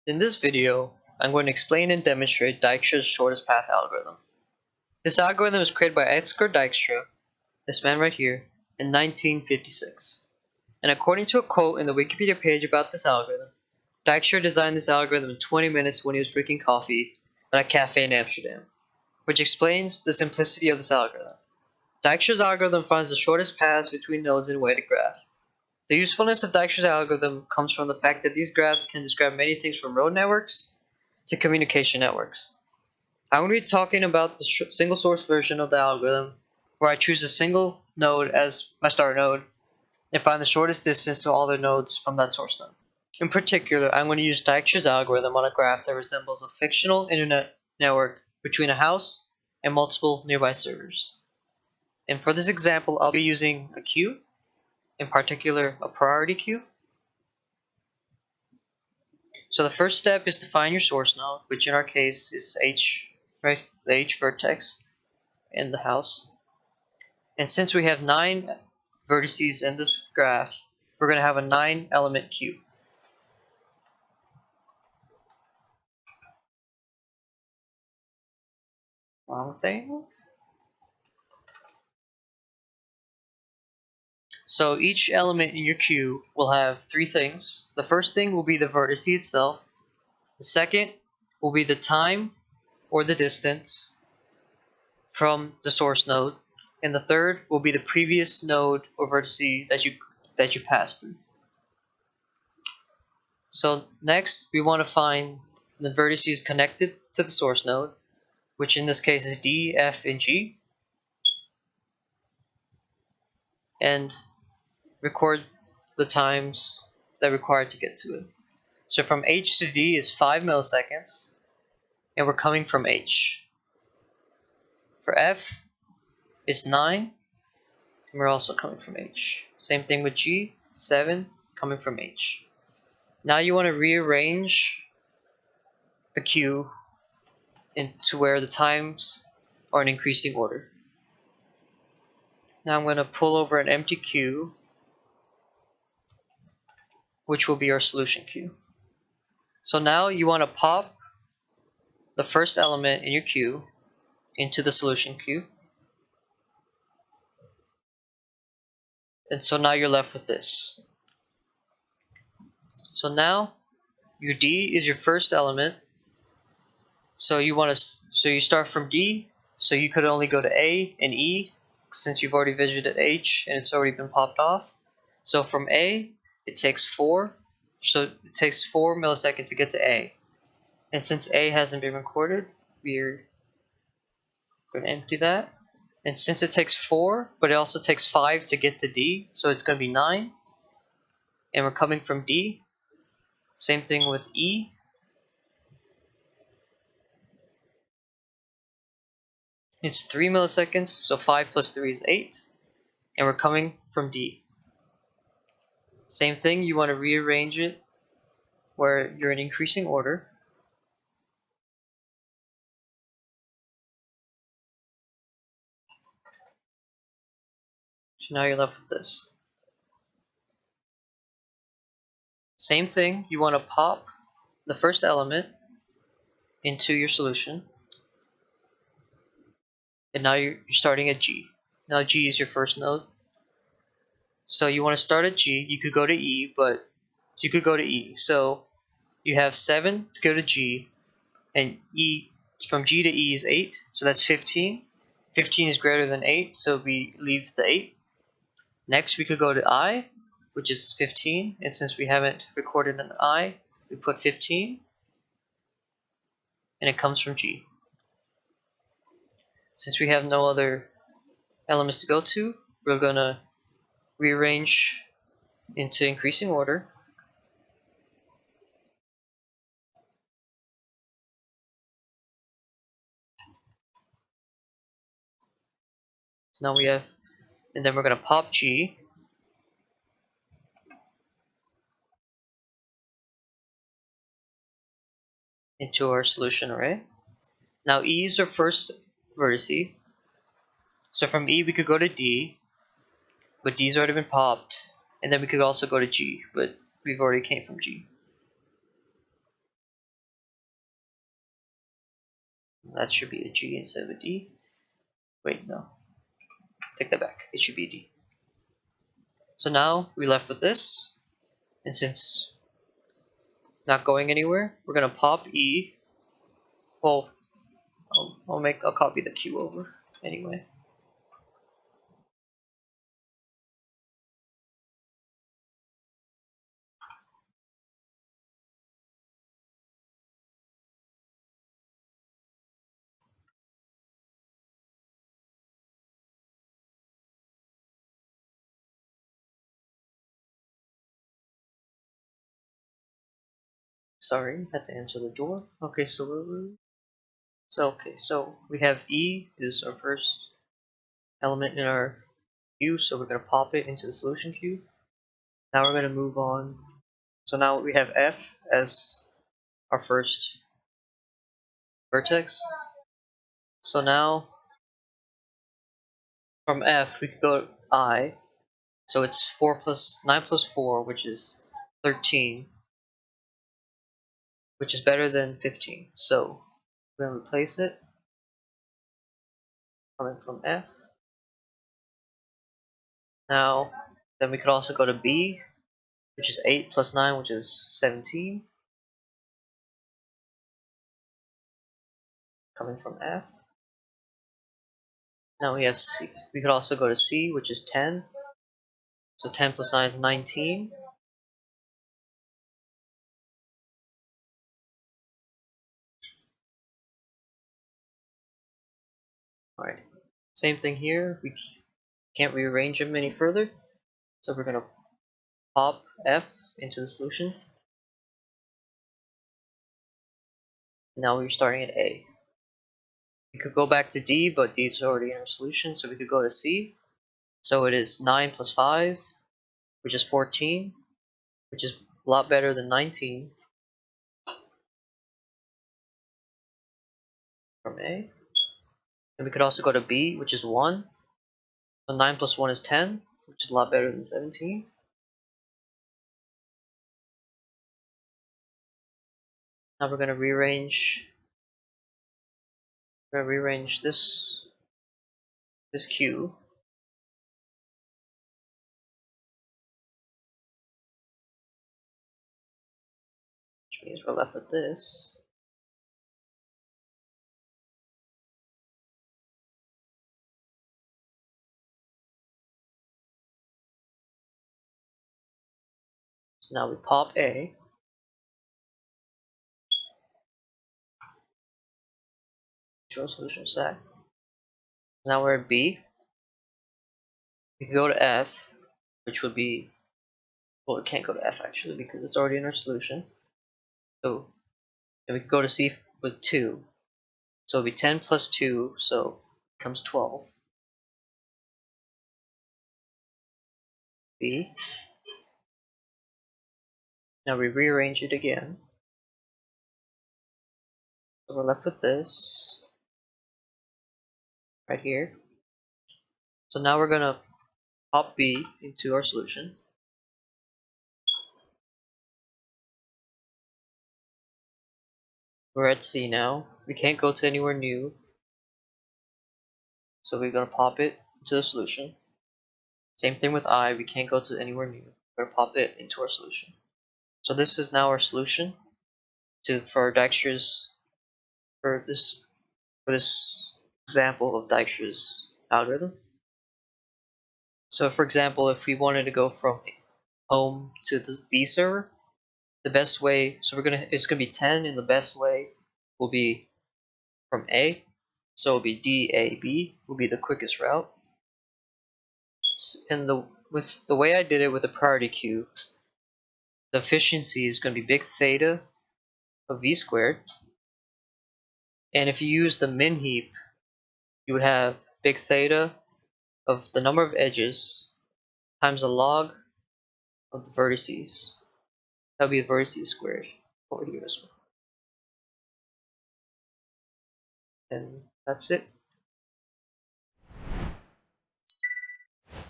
In this video, I'm going to explain and demonstrate Dijkstra's shortest path algorithm. This algorithm was created by Edgar Dijkstra, this man right here, in 1956. And according to a quote in the Wikipedia page about this algorithm, Dijkstra designed this algorithm in 20 minutes when he was drinking coffee at a cafe in Amsterdam, which explains the simplicity of this algorithm. Dijkstra's algorithm finds the shortest paths between nodes in a weighted graph. The usefulness of Dijkstra's algorithm comes from the fact that these graphs can describe many things from road networks to communication networks. I'm going to be talking about the single source version of the algorithm, where I choose a single node as my start node and find the shortest distance to all the nodes from that source node. In particular, I'm going to use Dijkstra's algorithm on a graph that resembles a fictional internet network between a house and multiple nearby servers. And for this example, I'll be using a queue, in particular a priority queue. So the first step is to find your source node, which in our case is H, right? The H vertex in the house. And since we have 9 vertices in this graph, we're going to have a 9-element queue. Wrong thing. So each element in your queue will have 3 things. The first thing will be the vertex itself. The second will be the time or the distance from the source node. And the third will be the previous node or vertex that you passed through. So next, we want to find the vertices connected to the source node, which in this case is D, F, and G, and record the times that are required to get to it. So from H to D is 5 milliseconds, and we're coming from H. For F, it's 9, and we're also coming from H. Same thing with G, 7, coming from H. Now you want to rearrange the queue into where the times are in increasing order. Now I'm going to pull over an empty queue, which will be our solution queue. So now you want to pop the first element in your queue into the solution queue. And so now you're left with this. So now your D is your first element. So you start from D, so you could only go to A and E since you've already visited H and it's already been popped off. So from A, it takes 4. So it takes 4 milliseconds to get to A. And since A hasn't been recorded, we're going to empty that. And since it takes 4, but it also takes 5 to get to D, so it's going to be 9. And we're coming from D. Same thing with E. It's 3 milliseconds, so 5 plus 3 is 8. And we're coming from D. Same thing, you want to rearrange it where you're in increasing order. So now you're left with this. Same thing, you want to pop the first element into your solution. And now you're starting at G. Now G is your first node. So you want to start at G. You could go to E, but you could go to E. So you have 7 to go to G, and E from G to E is 8, so that's 15. 15 is greater than 8, so we leave the 8. Next we could go to I, which is 15, and since we haven't recorded an I, we put 15, and it comes from G. Since we have no other elements to go to, we're going to rearrange into increasing order. Now we have, and then we're going to pop G into our solution array. Now E is our first vertex. So from E we could go to D, but D's already been popped, and then we could also go to G, but we've already came from G. That should be a G instead of a D. Wait, no. Take that back. It should be a D. So now we're left with this. And since not going anywhere, we're gonna pop E. Well, I'll copy the Q over anyway. Sorry, had to answer the door. Okay, so we have E is our first element in our queue, so we're gonna pop it into the solution queue. Now we're gonna move on. So now we have F as our first vertex. So now from F we could go to I. So it's 9 plus 4, which is 13, which is better than 15. So we're gonna replace it coming from F. Now then we could also go to B, which is 8 plus 9, which is 17, coming from F. Now we have C. We could also go to C, which is 10. So 10 plus 9 is 19. Alright. Same thing here. We can't rearrange them any further. So we're going to pop F into the solution. Now we're starting at A. We could go back to D, but D is already in our solution. So we could go to C. So it is 9 plus 5, which is 14, which is a lot better than 19 from A. And we could also go to B, which is 1. So 9 plus 1 is 10, which is a lot better than 17. Now we're going to rearrange this queue. Which means we're left with this. So now we pop A. Show solution set. Now we're at B. We can go to F, which would be, well, we can't go to F actually because it's already in our solution. So, and we can go to C with 2. So it'll be 10 plus 2, so it becomes 12. B. Now we rearrange it again. So we're left with this right here. So now we're gonna pop B into our solution. We're at C now. We can't go to anywhere new. So we're gonna pop it into the solution. Same thing with I, we can't go to anywhere new. We're gonna pop it into our solution. So this is now our solution for Dijkstra's for this example of Dijkstra's algorithm. So for example, if we wanted to go from home to the B server, the best way, so it's gonna be 10, and the best way will be from A. So it'll be DAB will be the quickest route. And with the way I did it with the priority queue, the efficiency is going to be big theta of v squared. And if you use the min heap, you would have big theta of the number of edges times the log of the vertices. That would be the vertices squared over here as well. And that's it.